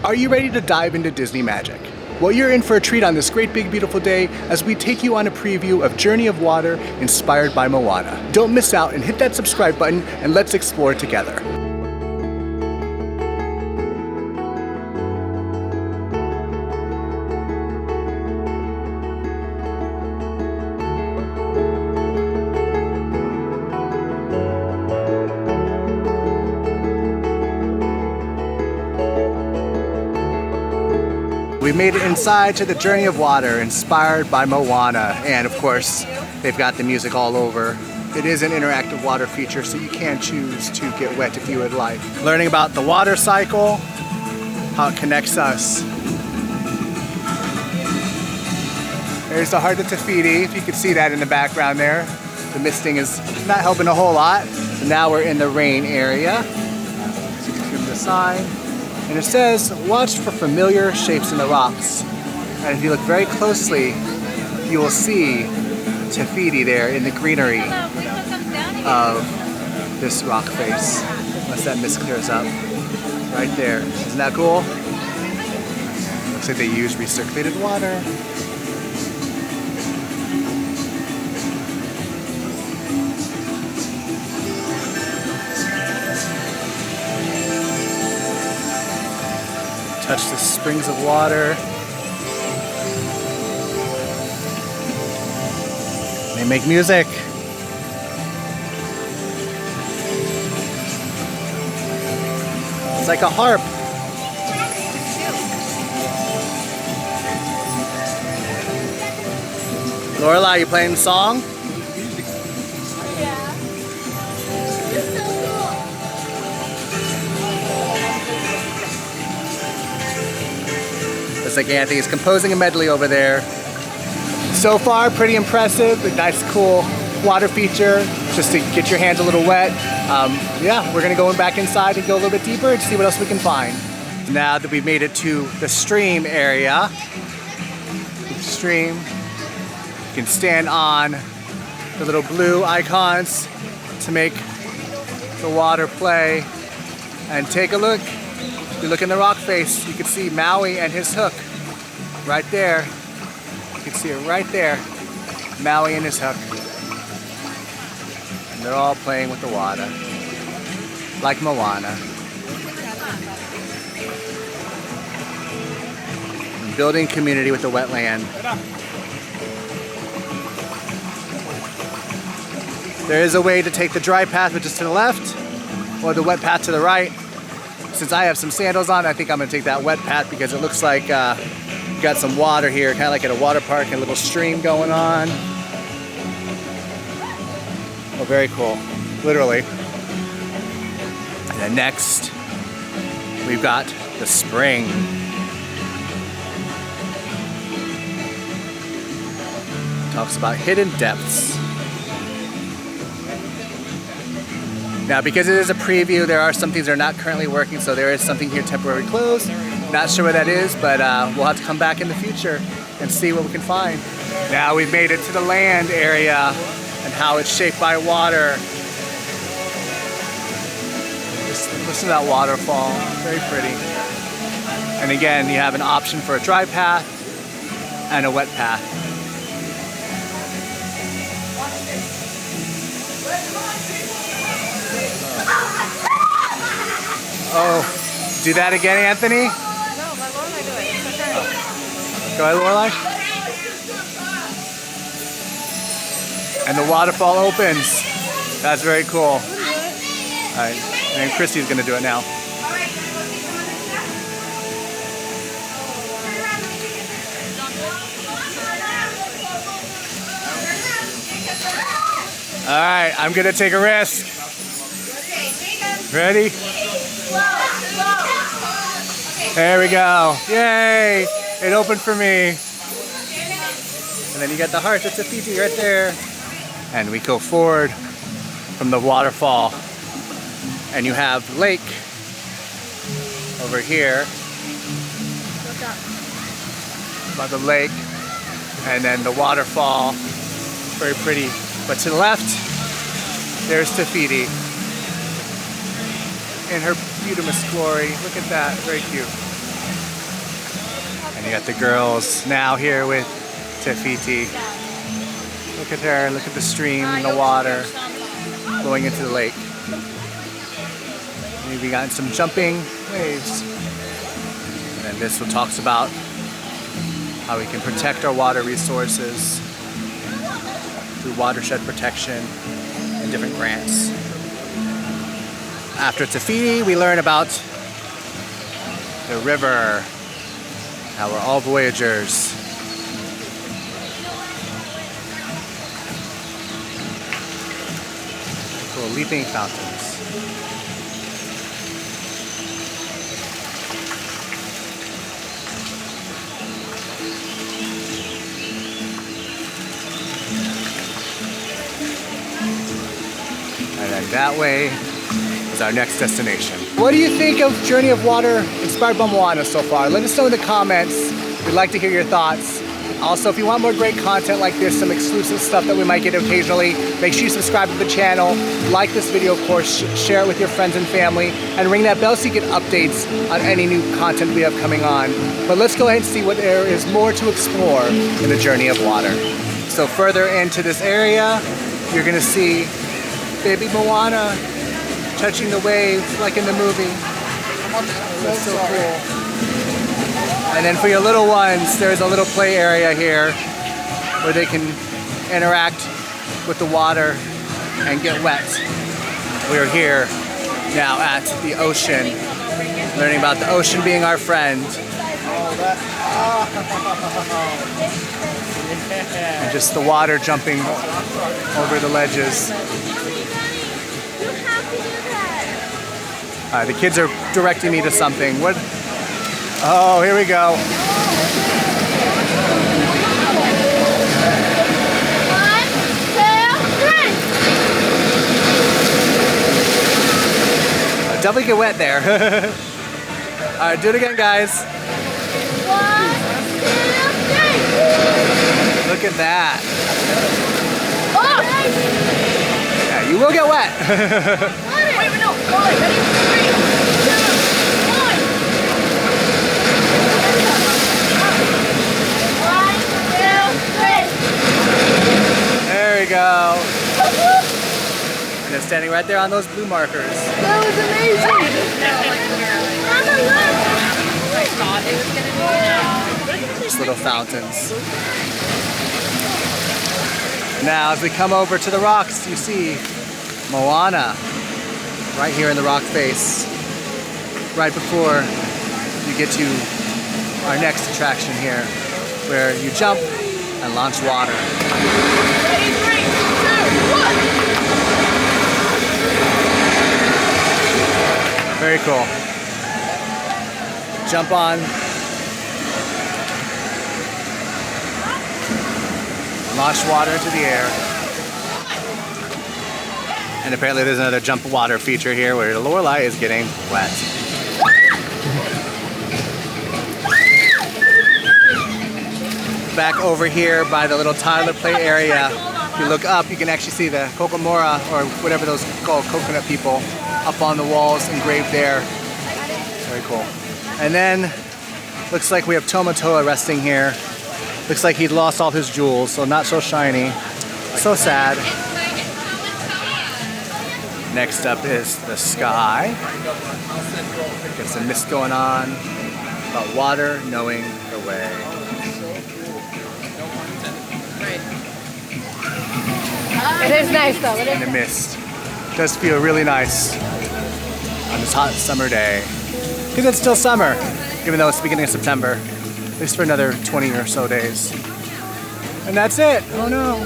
Are you ready to dive into Disney magic? Well, you're in for a treat on this great big beautiful day as we take you on a preview of Journey of Water inspired by Moana. Don't miss out and hit that subscribe button and let's explore together. We made it inside to the Journey of Water, inspired by Moana. And of course, they've got the music all over. It is an interactive water feature, so you can choose to get wet if you would like. Learning about the water cycle, how it connects us. There's the Heart of Te-Fiti, if you can see that in the background there. The misting is not helping a whole lot. So now we're in the rain area. So you can trim the sign. And it says, watch for familiar shapes in the rocks. And if you look very closely, you will see Te-Fiti there in the greenery of this rock face. Once that mist clears up, right there. Isn't that cool? Looks like they use recirculated water. Touch the springs of water. They make music. It's like a harp. Lorelai, you playing the song? Like Anthony's composing a medley over there. So far, pretty impressive. A nice, cool water feature just to get your hands a little wet. Yeah, we're gonna go back inside and go a little bit deeper and see what else we can find. Now that we've made it to the stream area, you can stand on the little blue icons to make the water play and take a look. If you look in the rock face, you can see Maui and his hook right there. You can see it right there. Maui and his hook. And they're all playing with the water, like Moana. And building community with the wetland. There is a way to take the dry path, which is to the left, or the wet path to the right. Since I have some sandals on, I think I'm gonna take that wet path because it looks like you got some water here, kind of like at a water park, and a little stream going on. Oh, very cool, literally. And then next, we've got the spring. Talks about hidden depths. Now, because it is a preview, there are some things that are not currently working, so there is something here temporarily closed. Not sure what that is, but we'll have to come back in the future and see what we can find. Now we've made it to the land area and how it's shaped by water. Just listen to that waterfall, very pretty. And again, you have an option for a dry path and a wet path. Oh, do that again, Anthony? No, let Lorelai do it. It's okay. Go ahead, Lorelai. And the waterfall opens. That's very cool. All right, and Christy's gonna do it now. All right, I'm gonna take a risk. Ready? There we go. Yay! It opened for me. And then you got the Heart of Te-Fiti right there. And we go forward from the waterfall. And you have lake over here. By the lake. And then the waterfall. Very pretty. But to the left, there's Te-Fiti in her beauteous glory. Look at that, very cute. And you got the girls now here with Tefiti. Look at her, look at the stream and the water flowing into the lake. We've gotten some jumping waves. And then this one talks about how we can protect our water resources through watershed protection and different grants. After Tefiti, we learn about the river, how we're all voyagers. Cool leaping fountains. And then that way is our next destination. What do you think of Journey of Water inspired by Moana so far? Let us know in the comments. We'd like to hear your thoughts. Also, if you want more great content like this, some exclusive stuff that we might get occasionally, make sure you subscribe to the channel, like this video, of course, share it with your friends and family, and ring that bell so you get updates on any new content we have coming on. But let's go ahead and see what there is more to explore in the Journey of Water. So further into this area, you're gonna see baby Moana touching the waves like in the movie. That's so cool. And then for your little ones, there's a little play area here where they can interact with the water and get wet. We're here now at the ocean, learning about the ocean being our friend. And just the water jumping over the ledges. The kids are directing me to something. What? Oh, here we go. 1, 2, 3. Definitely get wet there. All right, do it again, guys. 1, 2, 3. Look at that. Oh! Yeah, you will get wet. Wait, no. 1, 3, 2, 1. There we go. And they're standing right there on those blue markers. That was amazing. I thought it was going to be Just little fountains. Now, as we come over to the rocks, you see Moana right here in the rock face, right before you get to our next attraction here, where you jump and launch water. Ready, 3, 2, 1. Very cool. Jump on. Launch water into the air. And apparently there's another jump water feature here where Lorelai is getting wet. Back over here by the little toddler play area, if you look up, you can actually see the kokomora, or whatever those called, coconut people, up on the walls engraved there. Very cool. And then, looks like we have Tomatoa resting here. Looks like he'd lost all his jewels, so not so shiny. So sad. Next up is the sky. Got some mist going on. About water knowing the way. It is nice though. In the mist. It does feel really nice on this hot summer day. Because it's still summer, even though it's the beginning of September. At least for another 20 or so days. And that's it. Oh no.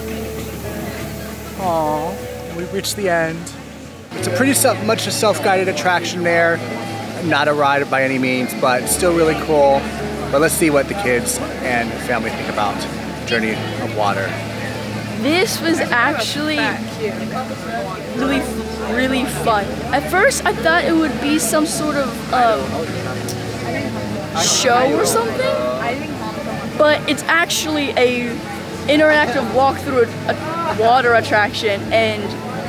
Aww. We've reached the end. It's a pretty much a self-guided attraction there. Not a ride by any means, but still really cool. But let's see what the kids and family think about Journey of Water. This was actually really fun. At first I thought it would be some sort of show or something, but it's actually a interactive walk through a water attraction, and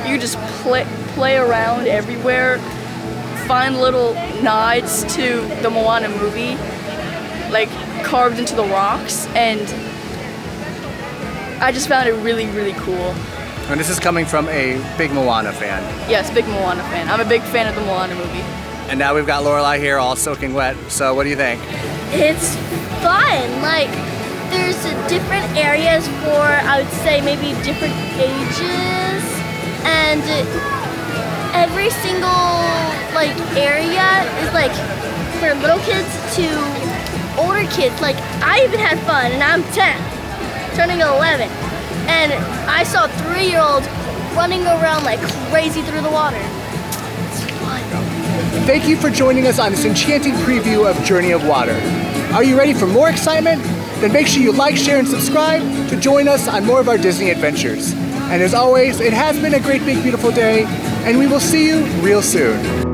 you just play around everywhere, find little nods to the Moana movie, like carved into the rocks, and I just found it really, really cool. And this is coming from a big Moana fan. Yes, big Moana fan. I'm a big fan of the Moana movie. And now we've got Lorelai here all soaking wet. So what do you think? It's fun. Like, there's different areas for, I would say, maybe different ages. And every single, like, area is, like, for little kids to older kids. Like, I even had fun, and I'm 10, turning 11. And I saw a 3-year-old running around like crazy through the water. It's fun. Thank you for joining us on this enchanting preview of Journey of Water. Are you ready for more excitement? Then make sure you like, share, and subscribe to join us on more of our Disney adventures. And as always, it has been a great, big, beautiful day, and we will see you real soon.